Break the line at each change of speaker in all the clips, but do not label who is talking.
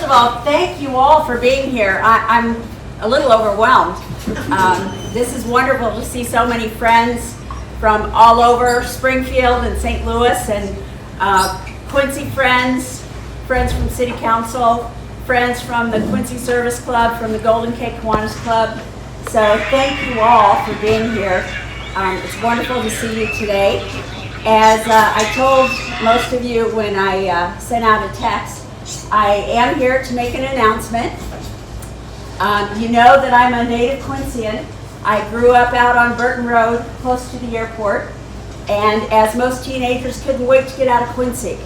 of all, thank you all for being here. I'm a little overwhelmed. This is wonderful to see so many friends from all over Springfield and St. Louis, and Quincy friends from City Council, friends from the Quincy Service Club, from the Golden Cake Kiwanis Club. So thank you all for being here. It's wonderful to see you today. As I told most of you when I sent out a text, I am here to make an announcement. You know that I'm a native Quincyan. I grew up out on Burton Road, close to the airport, and as most teenagers, couldn't wait to get out of Quincy.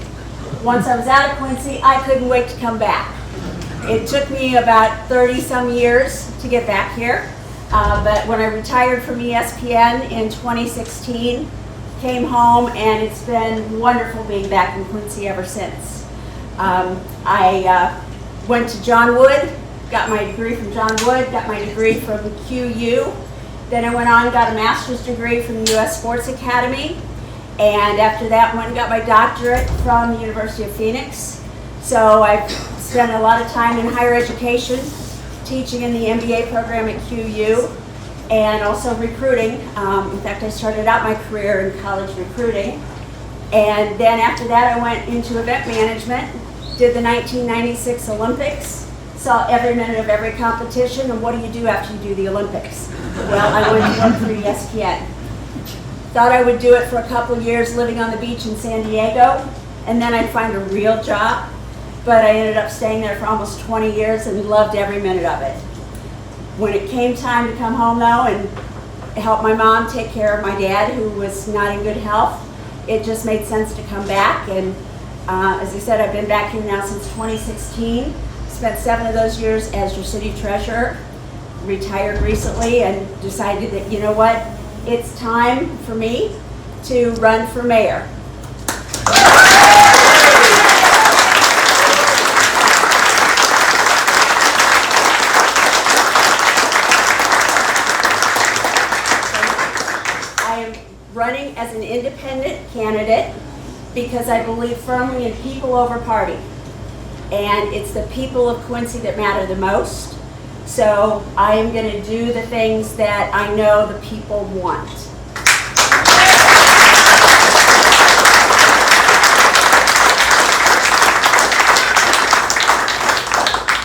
Once I was out of Quincy, I couldn't wait to come back. It took me about 30-some years to get back here, but when I retired from ESPN in 2016, came home, and it's been wonderful being back in Quincy ever since. I went to John Wood, got my degree from John Wood, got my degree from QU. Then I went on and got a master's degree from the U.S. Sports Academy. And after that, went and got my doctorate from the University of Phoenix. So I've spent a lot of time in higher education, teaching in the MBA program at QU, and also recruiting. In fact, I started out my career in college recruiting. And then after that, I went into event management, did the 1996 Olympics, saw every minute of every competition, and what do you do after you do the Olympics? Well, I went to work for ESPN. Thought I would do it for a couple years living on the beach in San Diego, and then I'd find a real job, but I ended up staying there for almost 20 years and loved every minute of it. When it came time to come home though and help my mom take care of my dad, who was not in good health, it just made sense to come back. And as I said, I've been back here now since 2016. Spent 7 of those years as your city treasurer, retired recently, and decided that, you know what, it's time for me to run for mayor. I am running as an independent candidate because I believe firmly in people over party. And it's the people of Quincy that matter the most. So I am going to do the things that I know the people want.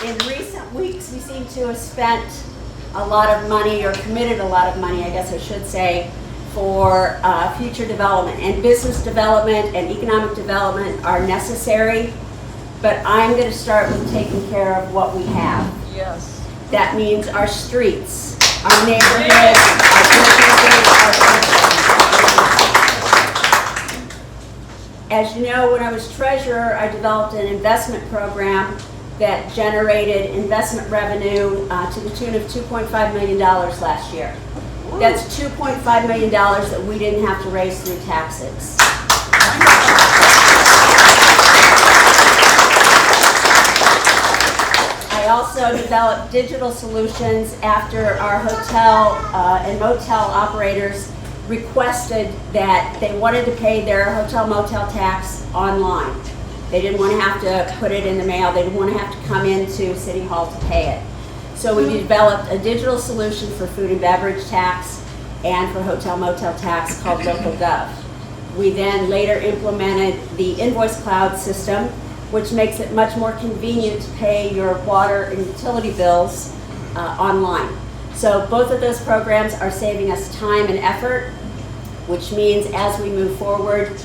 In recent weeks, we seem to have spent a lot of money, or committed a lot of money, I guess I should say, for future development. And business development and economic development are necessary, but I'm going to start with taking care of what we have.
Yes.
That means our streets, our neighborhoods, our businesses, our As you know, when I was treasurer, I developed an investment program that generated investment revenue to the tune of $2.5 million last year. That's $2.5 million that we didn't have to raise through taxes. I also developed digital solutions after our hotel and motel operators requested that they wanted to pay their hotel motel tax online. They didn't want to have to put it in the mail. They didn't want to have to come into City Hall to pay it. So we developed a digital solution for food and beverage tax and for hotel motel tax called LocalGov. We then later implemented the Invoice Cloud system, which makes it much more convenient to pay your water and utility bills online. So both of those programs are saving us time and effort, which means as we move forward,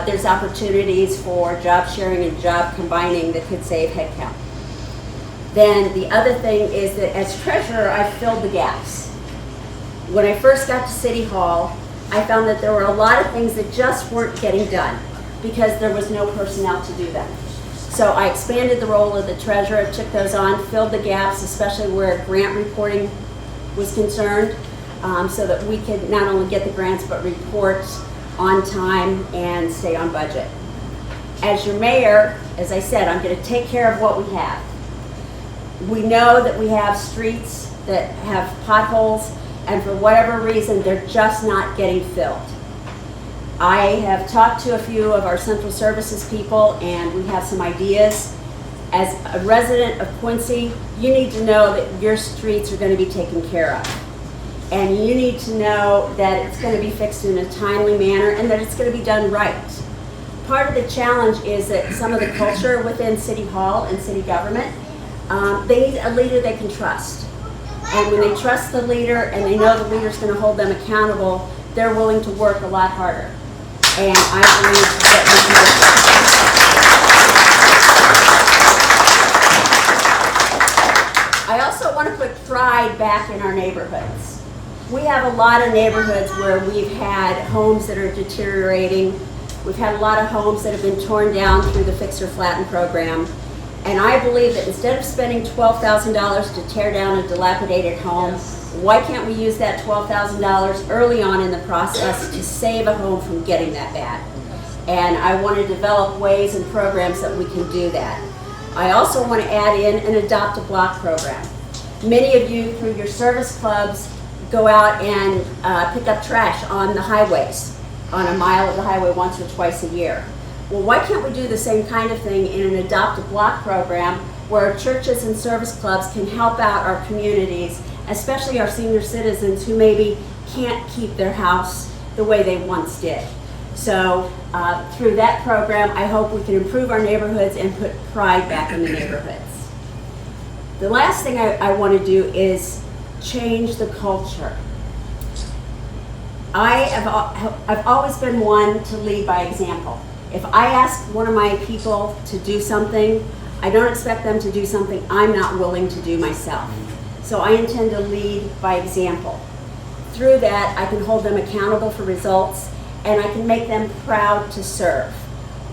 there's opportunities for job sharing and job combining that could save headcount. Then the other thing is that as treasurer, I filled the gaps. When I first got to City Hall, I found that there were a lot of things that just weren't getting done because there was no personnel to do them. So I expanded the role of the treasurer, took those on, filled the gaps, especially where grant reporting was concerned, so that we could not only get the grants but report on time and stay on budget. As your mayor, as I said, I'm going to take care of what we have. We know that we have streets that have potholes, and for whatever reason, they're just not getting filled. I have talked to a few of our central services people, and we have some ideas as a resident of Quincy, you need to know that your streets are going to be taken care of. And you need to know that it's going to be fixed in a timely manner and that it's going to be done right. Part of the challenge is that some of the culture within City Hall and city government, they need a leader they can trust. And when they trust the leader and they know the leader's going to hold them accountable, they're willing to work a lot harder. And I believe that we can do that. I also want to put pride back in our neighborhoods. We have a lot of neighborhoods where we've had homes that are deteriorating. We've had a lot of homes that have been torn down through the Fix or Flatten program. And I believe that instead of spending $12,000 to tear down a dilapidated home, why can't we use that $12,000 early on in the process to save a home from getting that bad? And I want to develop ways and programs that we can do that. I also want to add in an Adopt a Block program. Many of you, through your service clubs, go out and pick up trash on the highways, on a mile of the highway once or twice a year. Well, why can't we do the same kind of thing in an Adopt a Block program where churches and service clubs can help out our communities, especially our senior citizens who maybe can't keep their house the way they once did. So through that program, I hope we can improve our neighborhoods and put pride back in the neighborhoods. The last thing I want to do is change the culture. I've always been one to lead by example. If I ask one of my people to do something, I don't expect them to do something I'm not willing to do myself. So I intend to lead by example. Through that, I can hold them accountable for results, and I can make them proud to serve.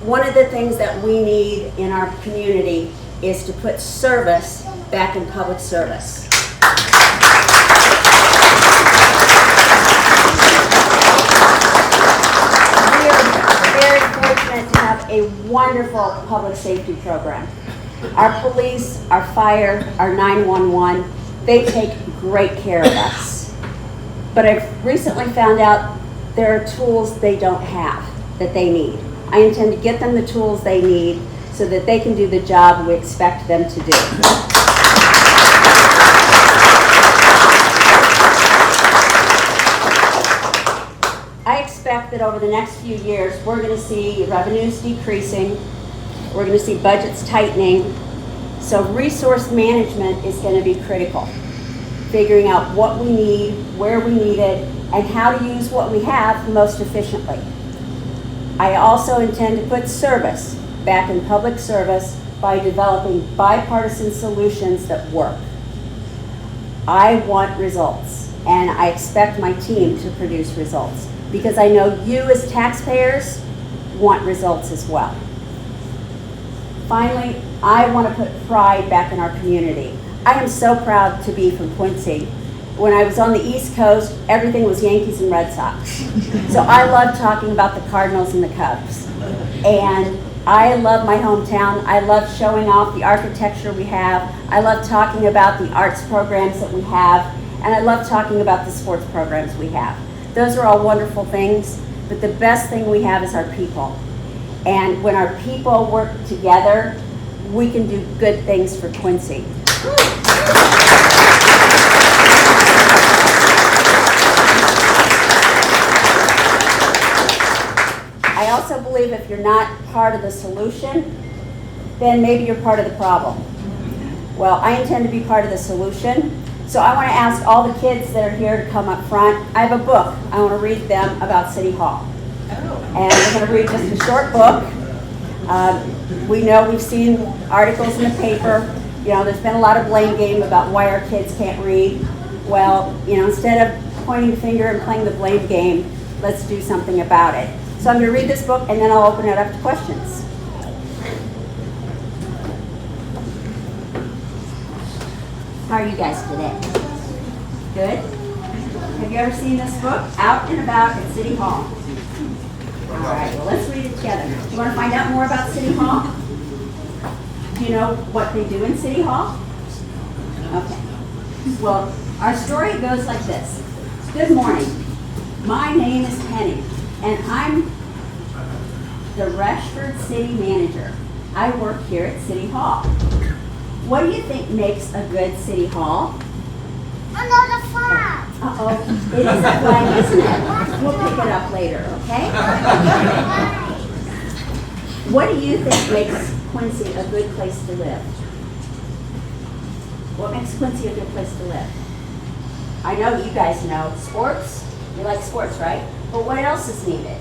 One of the things that we need in our community is to put service back in public service. We are very fortunate to have a wonderful public safety program. Our police, our fire, our 911, they take great care of us. But I've recently found out there are tools they don't have that they need. I intend to get them the tools they need so that they can do the job we expect them to do. I expect that over the next few years, we're going to see revenues decreasing, we're going to see budgets tightening, so resource management is going to be critical. Figuring out what we need, where we need it, and how to use what we have most efficiently. I also intend to put service back in public service by developing bipartisan solutions that work. I want results, and I expect my team to produce results, because I know you as taxpayers want results as well. Finally, I want to put pride back in our community. I am so proud to be from Quincy. When I was on the East Coast, everything was Yankees and Red Sox. So I love talking about the Cardinals and the Cubs. And I love my hometown. I love showing off the architecture we have. I love talking about the arts programs that we have. And I love talking about the sports programs we have. Those are all wonderful things, but the best thing we have is our people. And when our people work together, we can do good things for Quincy. I also believe if you're not part of the solution, then maybe you're part of the problem. Well, I intend to be part of the solution. So I want to ask all the kids that are here to come up front. I have a book. I want to read them about City Hall. And we're going to read just a short book. We know we've seen articles in the paper. You know, there's been a lot of blame game about why our kids can't read. Well, you know, instead of pointing the finger and playing the blame game, let's do something about it. So I'm going to read this book and then I'll open it up to questions. How are you guys today? Good? Have you ever seen this book? Out and About at City Hall. All right, well, let's read it together. Do you want to find out more about City Hall? Do you know what they do in City Hall? Okay. Well, our story goes like this. Good morning. My name is Penny, and I'm the Rashford City Manager. I work here at City Hall. What do you think makes a good City Hall?
Another flag.
Uh-oh, it is a flag, isn't it? We'll pick it up later, okay? What do you think makes Quincy a good place to live? What makes Quincy a good place to live? I know you guys know. Sports? You like sports, right? But what else is needed?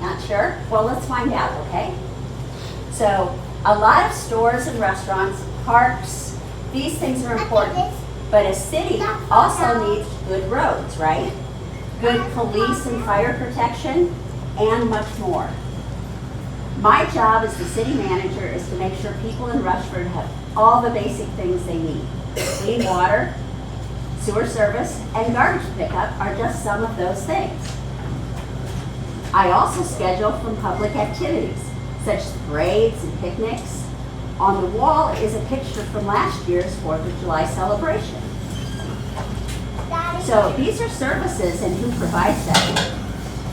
Not sure? Well, let's find out, okay? So, a lot of stores and restaurants, parks, these things are important. But a city also needs good roads, right? Good police and fire protection, and much more. My job as the city manager is to make sure people in Rushford have all the basic things they need. Clean water, sewer service, and garbage pickup are just some of those things. I also schedule from public activities, such as parades and picnics. On the wall is a picture from last year's 4th of July celebration. So these are services and who provides them.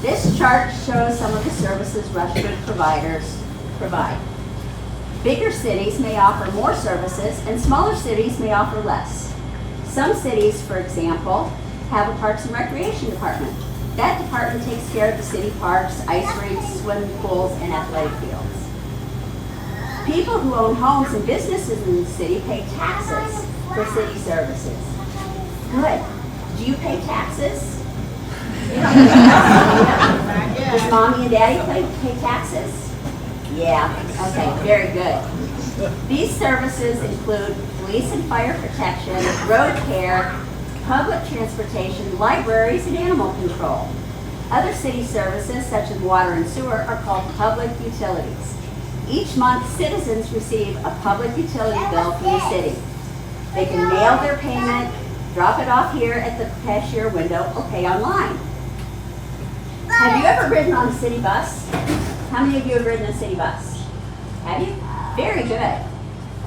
This chart shows some of the services Rushford providers provide. Bigger cities may offer more services and smaller cities may offer less. Some cities, for example, have a Parks and Recreation department. That department takes care of the city parks, ice rinks, swimming pools, and athletic fields. People who own homes and businesses in the city pay taxes for city services. Good. Do you pay taxes? Does mommy and daddy pay taxes? Yeah, okay, very good. These services include police and fire protection, road care, public transportation, libraries, and animal control. Other city services, such as water and sewer, are called public utilities. Each month, citizens receive a public utility bill from the city. They can mail their payment, drop it off here at the cashier window, or pay online. Have you ever ridden on a city bus? How many of you have ridden a city bus? Have you? Very good.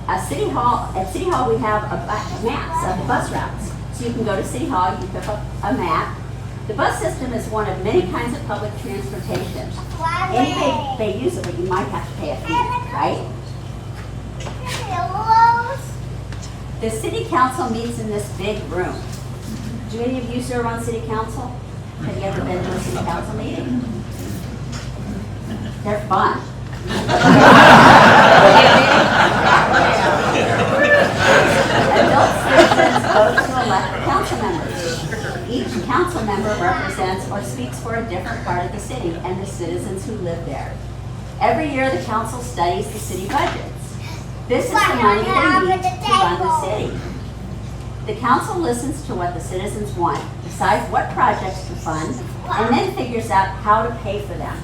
At City Hall we have maps of the bus routes. So you can go to City Hall, you pick up a map. The bus system is one of many kinds of public transportation. Any they use it, but you might have to pay a fee, right? The city council meets in this big room. Do any of you serve on city council? Have you ever been to a city council meeting? They're fun. Adult citizens vote to elect council members. Each council member represents or speaks for a different part of the city and the citizens who live there. Every year, the council studies the city budgets. This is the money they need to run the city. The council listens to what the citizens want, decides what projects to fund, and then figures out how to pay for them.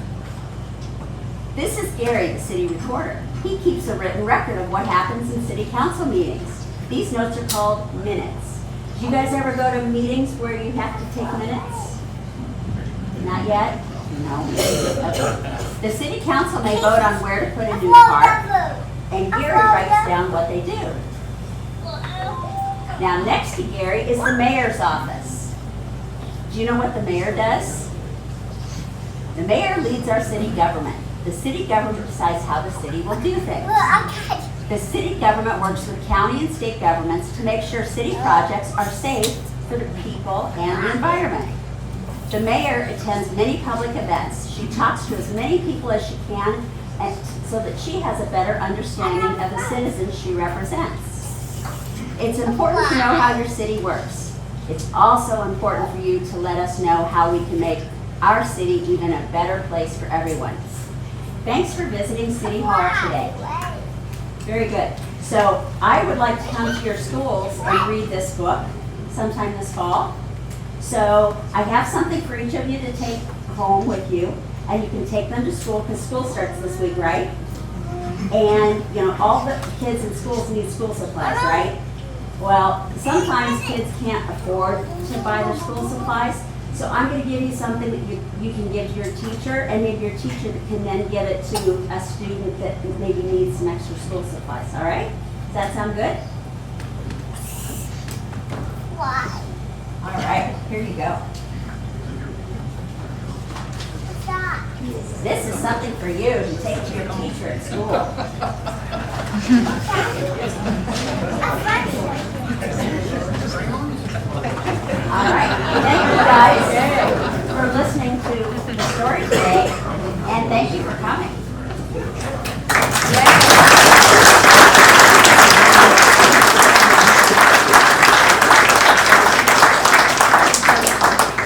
This is Gary, the city recorder. He keeps a written record of what happens in city council meetings. These notes are called minutes. Do you guys ever go to meetings where you have to take minutes? Not yet? No. Okay. The city council may vote on where to put a new park, and Gary writes down what they do. Now, next to Gary is the mayor's office. Do you know what the mayor does? The mayor leads our city government. The city government decides how the city will do things. The city government works with county and state governments to make sure city projects are safe for the people and the environment. The mayor attends many public events. She talks to as many people as she can so that she has a better understanding of the citizens she represents. It's important to know how your city works. It's also important for you to let us know how we can make our city even a better place for everyone. Thanks for visiting City Hall today. Very good. So I would like to come to your schools and read this book sometime this fall. So I have something for each of you to take home with you, and you can take them to school because school starts this week, right? And you know, all the kids in schools need school supplies, right? Well, sometimes kids can't afford to buy their school supplies, so I'm going to give you something that you can give to your teacher, and maybe your teacher can then give it to a student that maybe needs some extra school supplies, all right? Does that sound good?
Why?
All right, here you go. This is something for you to take to your teacher at school. All right. Thank you guys for listening to the story today, and thank you for coming.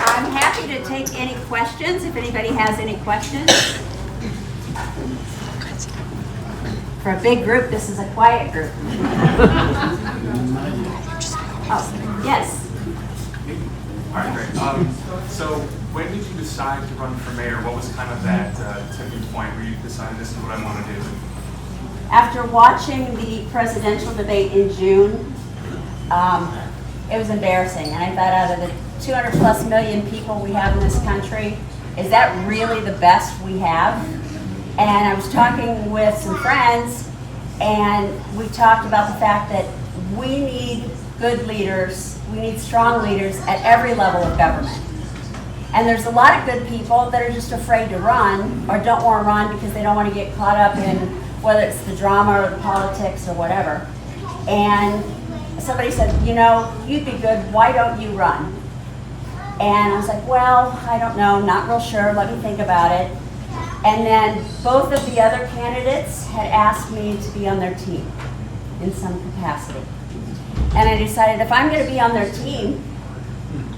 I'm happy to take any questions if anybody has any questions. For a big group, this is a quiet group. Oh, yes.
All right, great. So when did you decide to run for mayor? What was kind of that tipping point where you decided this is what I want to do?
After watching the presidential debate in June, it was embarrassing. And I thought, out of the 200 plus million people we have in this country, is that really the best we have? And I was talking with some friends, and we talked about the fact that we need good leaders, we need strong leaders at every level of government. And there's a lot of good people that are just afraid to run or don't want to run because they don't want to get caught up in whether it's the drama or the politics or whatever. And somebody said, you know, you'd be good, why don't you run? And I was like, well, I don't know, not real sure, let me think about it. And then both of the other candidates had asked me to be on their team in some capacity. And I decided if I'm going to be on their team,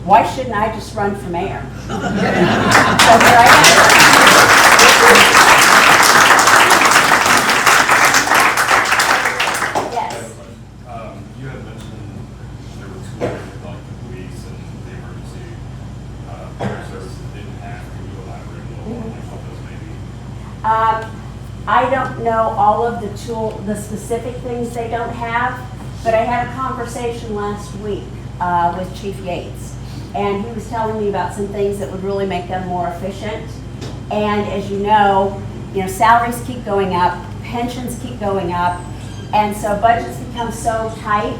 why shouldn't I just run for mayor? So here I am. Yes.
You had mentioned there were two areas like the police and the emergency services didn't have. Can you elaborate a little more on what those may be?
I don't know all of the specific things they don't have, but I had a conversation last week with Chief Yates, and he was telling me about some things that would really make them more efficient. And as you know, salaries keep going up, pensions keep going up, and so budgets become so tight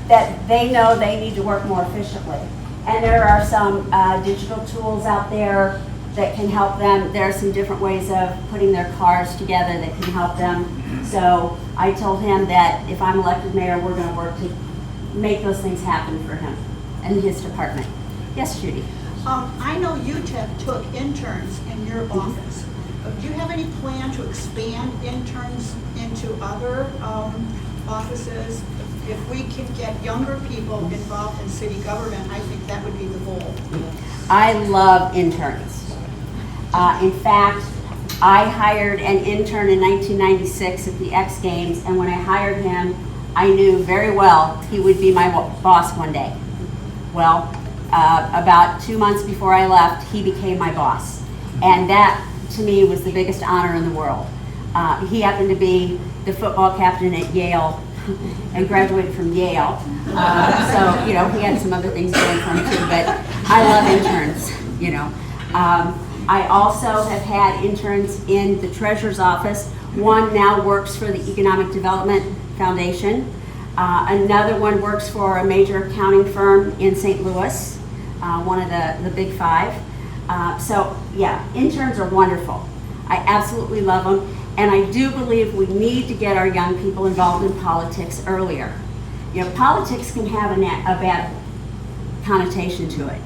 that they know they need to work more efficiently. And there are some digital tools out there that can help them. There are some different ways of putting their cars together that can help them. So I told him that if I'm elected mayor, we're going to work to make those things happen for him and his department. Yes, Judy?
I know UTEP took interns in your office. Do you have any plan to expand interns into other offices? If we can get younger people involved in city government, I think that would be the goal.
I love interns. In fact, I hired an intern in 1996 at the X Games, and when I hired him, I knew very well he would be my boss one day. Well, about 2 months before I left, he became my boss. And that, to me, was the biggest honor in the world. He happened to be the football captain at Yale and graduated from Yale. So, he had some other things going for him too, but I love interns, I also have had interns in the treasurer's office. One now works for the Economic Development Foundation. Another one works for a major accounting firm in St. Louis, one of the big five. So yeah, interns are wonderful. I absolutely love them. And I do believe we need to get our young people involved in politics earlier. Politics can have a bad connotation to it,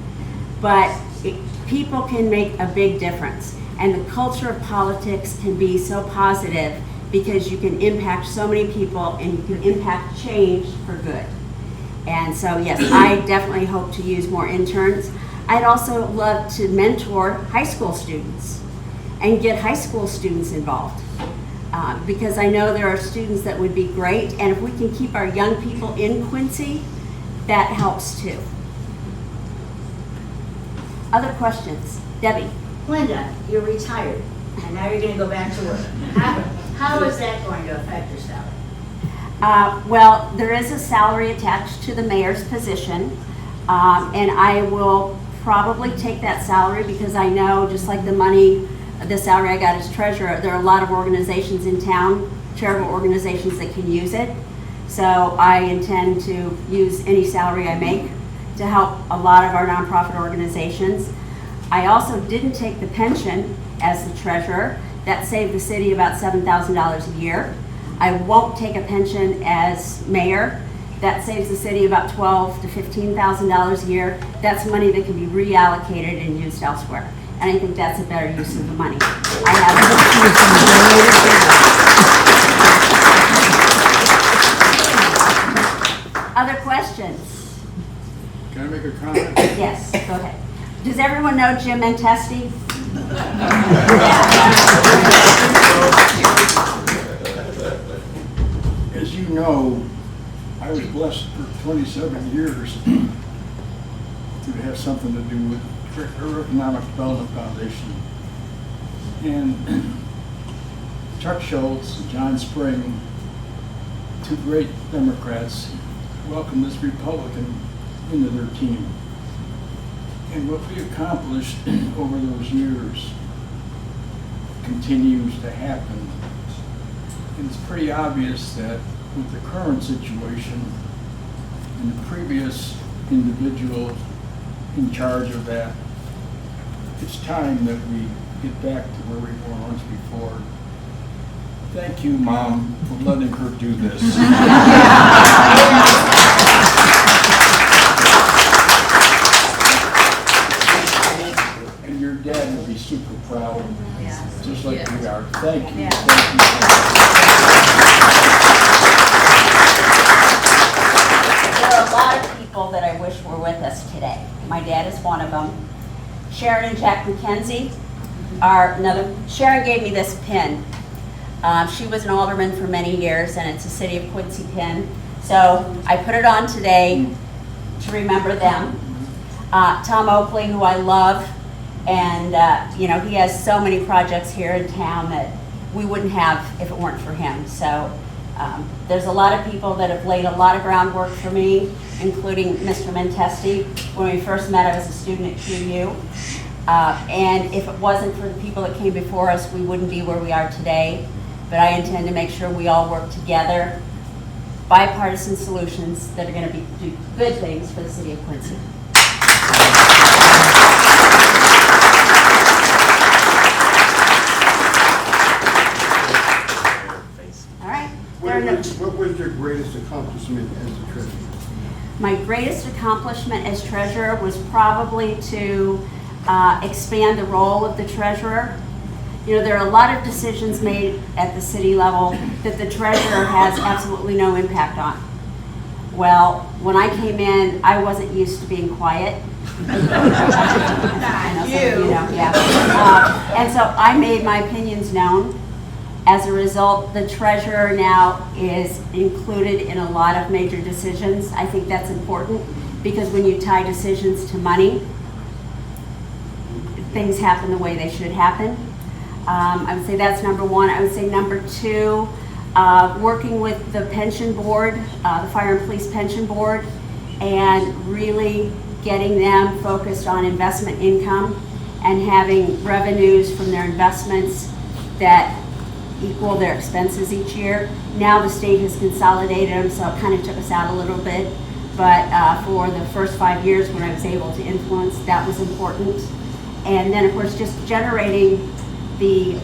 but people can make a big difference. And the culture of politics can be so positive because you can impact so many people and you can impact change for good. And so yes, I definitely hope to use more interns. I'd also love to mentor high school students and get high school students involved. Because I know there are students that would be great, and if we can keep our young people in Quincy, that helps too. Other questions? Debbie?
Linda, you're retired, and now you're going to go back to work. How is that going to affect your salary?
Well, there is a salary attached to the mayor's position, and I will probably take that salary because I know, just like the salary I got as treasurer, there are a lot of organizations in town, charitable organizations that can use it. So I intend to use any salary I make to help a lot of our nonprofit organizations. I also didn't take the pension as the treasurer. That saved the city about $7,000 a year. I won't take a pension as mayor. That saves the city about $12,000 to $15,000 a year. That's money that can be reallocated and used elsewhere. And I think that's a better use of the money. I have other questions?
Can I make a comment?
Yes, go ahead. Does everyone know Jim Mentesti?
As you know, I was blessed for 27 years to have something to do with her Economic Development Foundation. And Chuck Schultz and John Spring, two great Democrats, welcomed this Republican into their team. And what we accomplished over those years continues to happen. And it's pretty obvious that with the current situation and the previous individual in charge of that, it's time that we get back to where we were once before. Thank you, Mom, for letting her do this. And your dad will be super proud, just like we are. Thank you. Thank you.
There are a lot of people that I wish were with us today. My dad is one of them. Sharon and Jack McKenzie are another. Sharon gave me this pin. She was an alderman for many years, and it's a City of Quincy pin. So I put it on today to remember them. Tom Oakley, who I love, and he has so many projects here in town that we wouldn't have if it weren't for him. So there's a lot of people that have laid a lot of groundwork for me, including Mr. Mentesti. When we first met, I was a student at QU. And if it wasn't for the people that came before us, we wouldn't be where we are today. But I intend to make sure we all work together, bipartisan solutions that are going to do good things for the city of Quincy. All right.
What was your greatest accomplishment as a treasurer?
My greatest accomplishment as treasurer was probably to expand the role of the treasurer. You know, there are a lot of decisions made at the city level that the treasurer has absolutely no impact on. Well, when I came in, I wasn't used to being quiet. I know some of you know, yeah. And so I made my opinions known. As a result, the treasurer now is included in a lot of major decisions. I think that's important because when you tie decisions to money, things happen the way they should happen. I would say that's number one. I would say number two, working with the pension board, the Fire and Police Pension Board, and really getting them focused on investment income and having revenues from their investments that equal their expenses each year. Now the state has consolidated them, so it kind of took us out a little bit. But for the first 5 years when I was able to influence, that was important. And then of course just generating the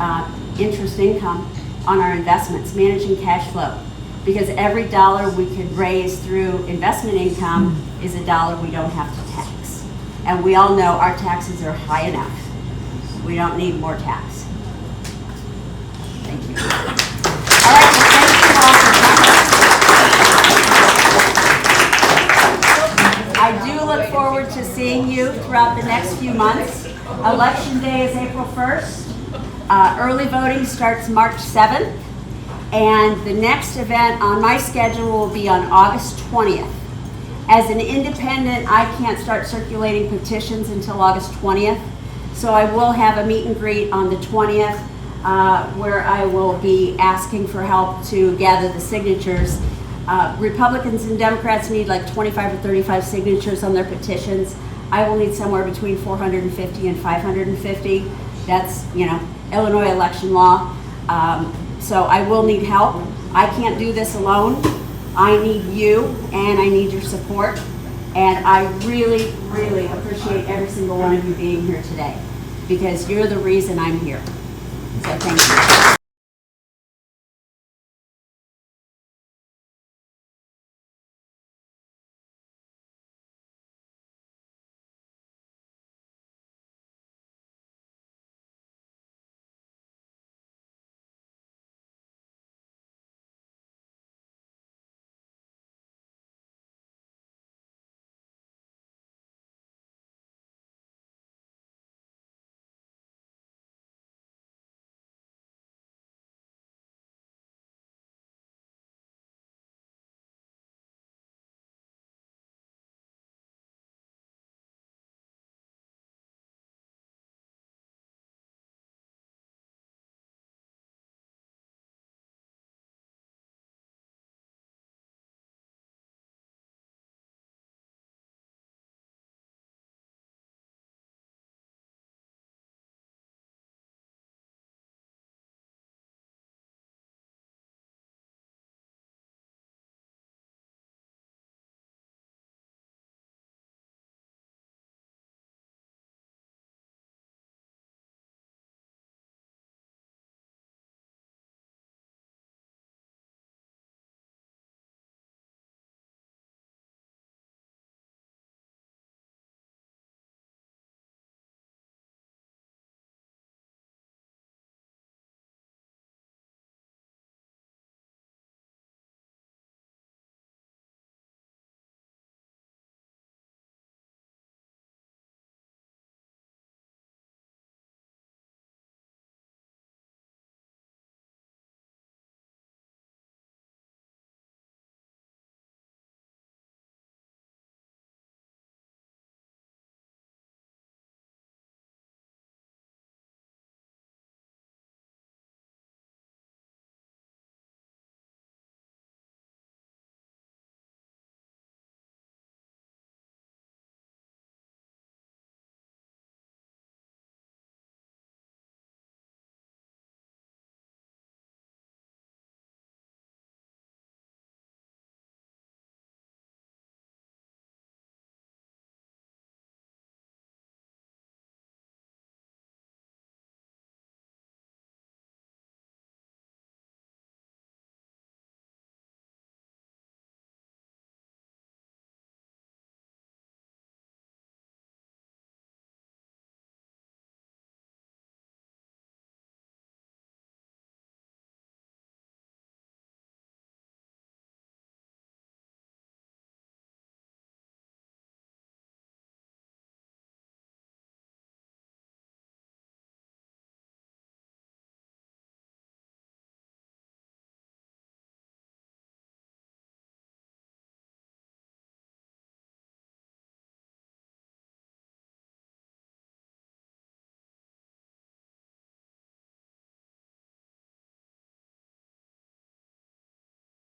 interest income on our investments, managing cash flow. Because every dollar we could raise through investment income is a dollar we don't have to tax. And we all know our taxes are high enough. We don't need more tax. Thank you. All right, well, thank you all for coming. I do look forward to seeing you throughout the next few months. Election day is April 1st. Early voting starts March 7th. And the next event on my schedule will be on August 20th. As an independent, I can't start circulating petitions until August 20th. So I will have a meet and greet on the 20th where I will be asking for help to gather the signatures. Republicans and Democrats need like 25 or 35 signatures on their petitions. I will need somewhere between 450 and 550. That's, Illinois election law. So I will need help. I can't do this alone. I need you and I need your support. And I really, really appreciate every single one of you being here today. because you're the reason I'm here. So thank you.